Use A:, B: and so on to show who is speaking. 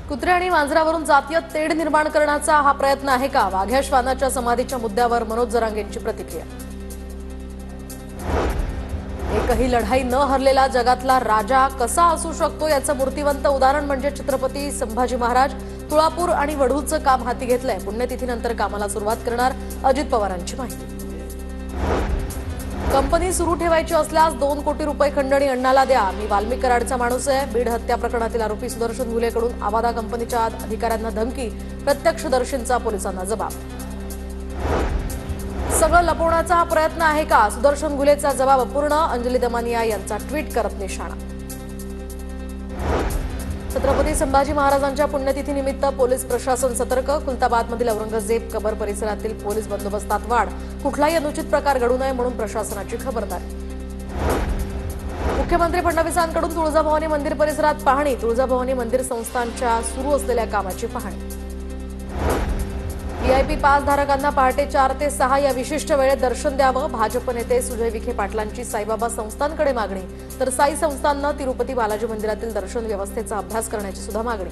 A: कुत्रे आणि मांजरावरून जातीय तेढ निर्माण करण्याचा हा प्रयत्न आहे का? वाघ्या श्वानाच्या समाधीच्या मुद्द्यावर मनोज जरांगेंची प्रतिक्रिया. एकही लढाई न हरलेला जगातला राजा कसा असू शकतो याचं मूर्तिवंत उदाहरण म्हणजे छत्रपती संभाजी महाराज. तुळापूर आणि वढूचं काम हाती घेतलंय. पुण्यतिथीनंतर कामाला सुरुवात करणार अजित पवारांची माहिती. कंपनी सुरू ठेवायची असल्यास 2 कोटी रुपये खंडणी अण्णाला द्या. मी वाल्मिक कराडचा माणूस आहे. बीड हत्या प्रकरणातील आरोपी सुदर्शन घुलेकडून आवादा कंपनीच्या अधिकाऱ्यांना धमकी. प्रत्यक्षदर्शींचा पोलिसांना जबाब. सगळं लपवण्याचा हा प्रयत्न आहे का? सुदर्शन घुलेचा जबाब अपूर्ण. अंजली दमानिया यांचा ट्विट करत निशाणा. छत्रपती संभाजी महाराजांच्या पुण्यतिथीनिमित्त पोलीस प्रशासन सतर्क. खुलताबादमधील औरंगजेब कबर परिसरातील पोलीस बंदोबस्तात वाढ. कुठलाही अनुचित प्रकार घडू नये म्हणून प्रशासनाची खबरदारी. मुख्यमंत्री फडणवीसांकडून तुळजाभवानी मंदिर परिसरात पाहणी. तुळजाभवानी मंदिर संस्थांच्या सुरू असलेल्या कामाची पाहणी. व्हीआयपी पास धारकांना पहाटे 4 ते 6 या विशिष्ट वेळेत दर्शन द्यावं. भाजप नेते सुजय विखे पाटलांची साईबाबा संस्थांकडे मागणी. तर साई संस्थांना तिरुपती बालाजी मंदिरातील दर्शन व्यवस्थेचा अभ्यास करण्याची सुद्धा मागणी.